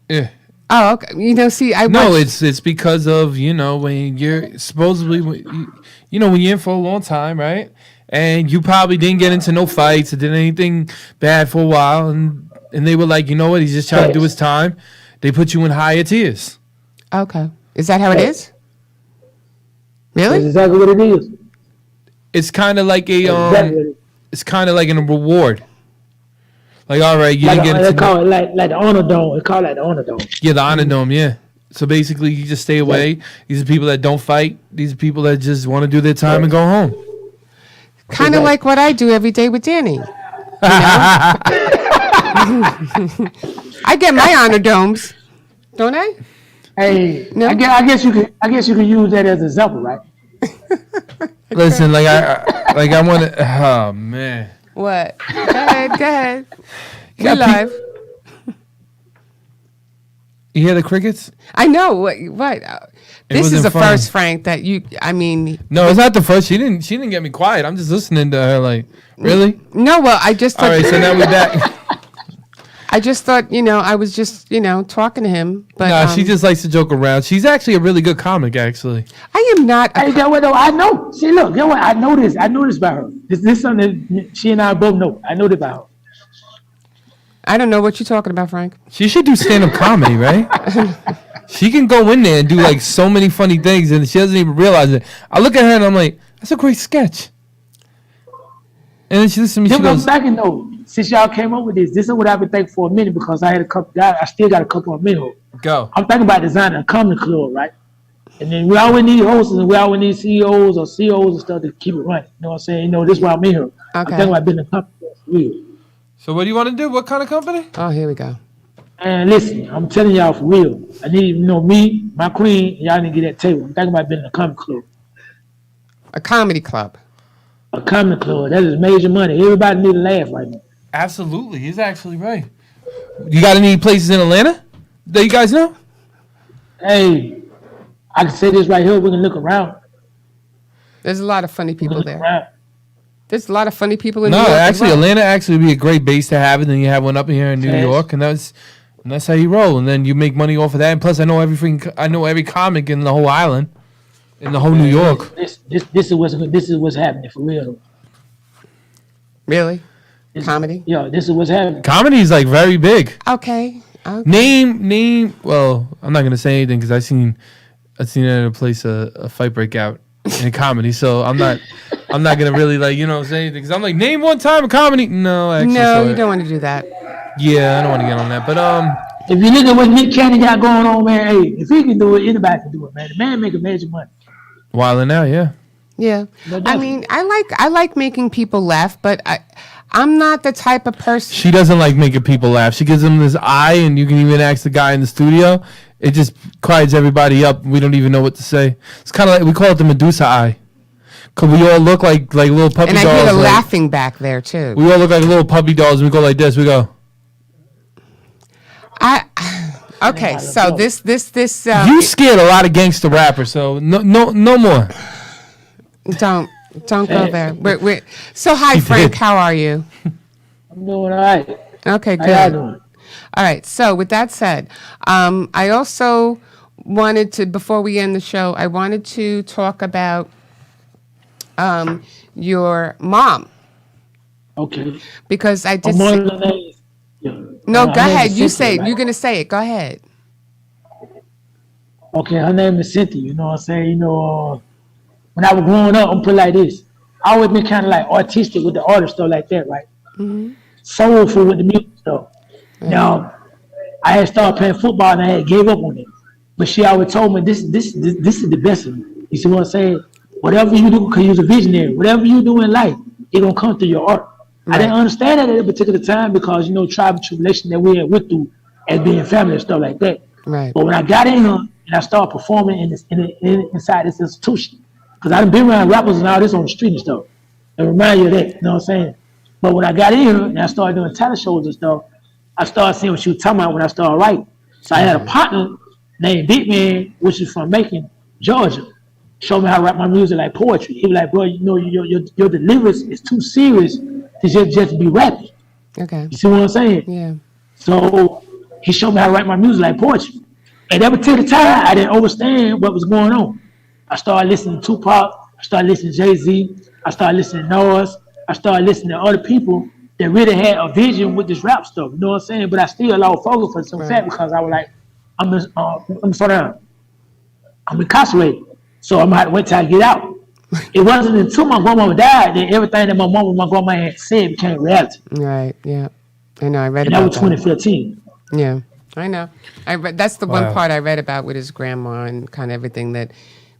Yeah. Oh, okay. See, No, watch, it's because of, when you're supposedly, when you're in for a long time, right? And you probably didn't get into no fights or did anything bad for a while. And they were like, you know what? He's just trying to do his time. They put you in higher tiers. Okay. Is that how it is? That's Really? exactly what it is. It's kind of like That's exactly what it is. it's kind of like a reward. Like, all right, you didn't get They into call it like the honor dome. They call it the honor dome. the honor dome, yeah. So basically, you just stay away. These are people that don't fight. These are people that just want to do their time and go home. Kind of like what I do every day with Danny. You know? I get my honor domes, don't I? Hey, No? I guess you can use that as an example, right? Listen, I want to. Oh man, What? Go ahead. We got live. you hear the crickets? I know. What? This is wasn't the funny. first, Frank, that you, No, it's not the first. She didn't get me quiet. I'm just listening to her. Like, really? no, well, I just All thought, right, so now we're back. I just thought, I was just, talking to him. But Nah, she just likes to joke around. She's actually a really good comic, actually. I am not. Hey, get what though? I know. See, look, get what? I know this. I know this about her. This is something that she and I both know. I know this about her. I don't know what you're talking about, Frank. She should do stand-up comedy, right? She can go in there and do like so many funny things, and she doesn't even realize it. I look at her and I'm like, "That's a great sketch." And then she listens to me. She Then goes, I'm back and though, since y'all came up with this is what I've been thinking for a minute because I had a couple. I still got a couple of minutes. "Go." I'm thinking about designing a comedy club, right? And then we always need hosts and we always need CEOs or COs and stuff to keep it running. You know what I'm saying? This is why I'm here. I'm Okay. thinking about building a company for real. So what do you want to do? What kind of company? Oh, here we go. And listen, I'm telling y'all for real. I need, me, my queen, y'all need to get that table. I'm thinking about building a comedy club. A comedy club. A comedy club. That is major money. Everybody need to laugh right now. Absolutely, he's actually right. You got any places in Atlanta that you guys know? Hey, I can say this right here. We can look around. There's a lot of funny We can people look there. around. There's a lot of funny people in No, New York. as actually, well. Atlanta actually would be a great base to have, and then you have one up here in New Yes. York, and that's how you roll. And then you make money off of that. And plus, I know every comic in the whole island, in the whole New York. This is what's happening for real. Really? Comedy? Yeah, this is what's happening. Comedy is like very big. Okay. Name. Well, I'm not gonna say anything because I seen it at a place a fight break out in comedy. So I'm not gonna really say anything because I'm like, name one time a comedy. No, actually, No, you don't want to do that. Yeah, I don't want to get on that. But If you look at what Nick Cannon got going on, man, hey, if he can do it, anybody can do it, man. The man making major money. wilding out, yeah. Yeah. No, I mean, I like making people laugh, but I'm not the type of person. She doesn't like making people laugh. She gives them this eye, and you can even ask the guy in the studio. It just quiets everybody up. We don't even know what to say. It's kind of like, we call it the Medusa eye. Because we all look like little puppy dolls. And I hear the laughing back there, too. We all look like little puppy dolls, and we go like this. We go. Okay, so this. You scared a lot of gangster rappers, so no more. Don't go there. So hi, Frank. How are you? I'm doing all right. Okay, good. How y'all doing? All right. So with that said, I also wanted to, before we end the show, I wanted to talk about your mom. Okay. Because I did. No, go ahead. You say it. Right? You're gonna say it. Go ahead. Okay, her name is Cynthia. You know what I'm saying? When I was growing up, I'm put like this. I always been kind of like artistic with the artist stuff like that, right? Mm-hmm. Soulful with the music stuff. Mm-hmm. Now, I had started playing football and I had gave up on it. But she always told me this is the best of me. You see what I'm saying? Whatever you do, because you're a visionary. Whatever you do in life, it's gonna come through your art. Right. I didn't understand that at a particular time because tribe and tribulation that we had went through as being family and stuff like that. Right. But when I got in here and I started performing inside this institution, because I've been around rappers and all this on the street and stuff. It remind you of that, you know what I'm saying? But when I got in here and I started doing talent shows and stuff, I started seeing what she was talking about when I started writing. So I had a partner named Big Man, which is from Macon, Georgia, showed me how to write my music like poetry. He was like, bro, your deliverance is too serious to just be rapping. Okay. You see what I'm saying? Yeah. So he showed me how to write my music like poetry. And that particular time, I didn't understand what was going on. I started listening to Tupac. I started listening to Jay-Z. I started listening to Nas. I started listening to other people that really had a vision with this rap stuff. You know what I'm saying? But I still lost focus for some fact because I was like, I'm slow down. I'm incarcerated. So I'm going to have to wait till I get out. It wasn't until my grandmama died that everything that my mom and my grandma had said became reality. Right, yeah. I know, I read and about that. was 2015. Yeah, I know. That's the one part I read about with his grandma and kind of everything that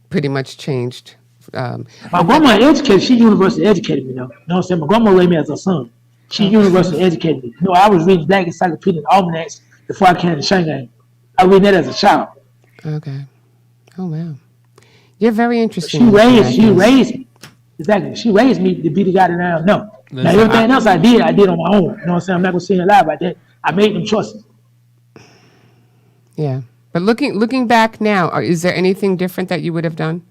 pretty much changed. My grandma educated, she university educated me though. You know what I'm saying? My grandma raised me as a son. She university educated me. I was reading Black Encyclopedia and Almanacs before I came to Shanghai. I read that as a child. Okay. Oh, wow. You're very interesting. She raised me. Exactly. She raised me to be the guy that I am now. Now, everything else I did on my own. You know what I'm saying? I'm not going to say a lie about that. I made them choices. Yeah. But looking back now, is there anything different that you would have done?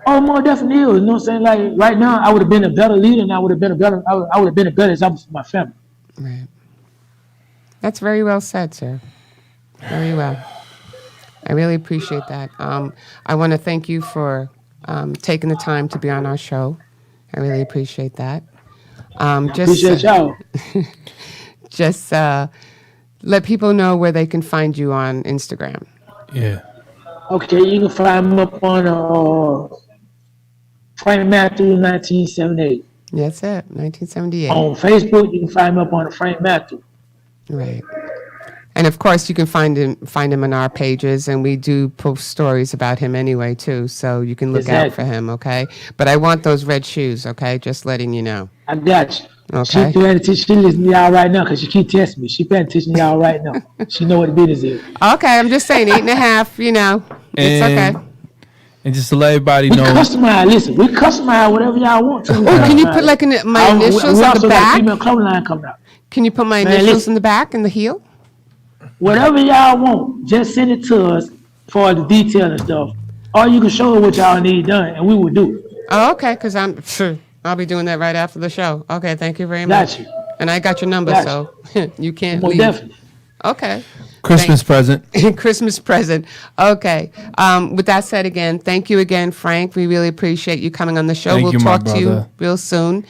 Oh, more definitely. You know what I'm saying? Like right now, I would have been a better leader, and I would have been a better example for my family. Right. That's very well said, sir. Very well. I really appreciate that. I want to thank you for taking the time to be on our show. I really appreciate that. Appreciate y'all. Just let people know where they can find you on Instagram. Yeah. Okay, you can find me up on Frank Matthew 1978. That's it, 1978. On Facebook, you can find me up on Frank Matthew. Right. And of course, you can find him on our pages, and we do post stories about him anyway too. So you can look out for him, okay? But I want those red shoes, okay? Just letting you know. I got you. Okay. She listening to y'all right now because she keep testing me. She paying attention to y'all right now. She know what the business is. Okay, I'm just saying 8.5. It's okay. And just to let everybody know, we customize whatever y'all want to. Oh, can you put like my initials on the back? Female clothing line coming out. Can you put my initials in the back and the heel? Whatever y'all want, just send it to us for the detail and stuff. Or you can show her what y'all need done, and we will do it. Oh, okay, because I'll be doing that right after the show. Okay, thank you very much. Got you. And I got your number, so you can't leave. Definitely. Okay. Christmas present. Christmas present. Okay. With that said, again, thank you again, Frank. We really appreciate you coming on the show. We'll talk to you real soon.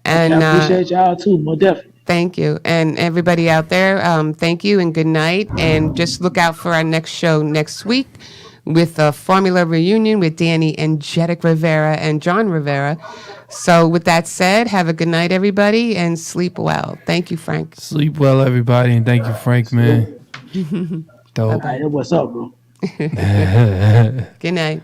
And I appreciate y'all too, more definitely. thank you. And everybody out there, thank you and good night. And just look out for our next show next week with a Formula Reunion with Danny and Jeddick Rivera and John Rivera. So with that said, have a good night, everybody, and sleep well. Thank you, Frank. Sleep well, everybody, and thank you, Frank, man. Dope. All right, what's up, bro? Good night.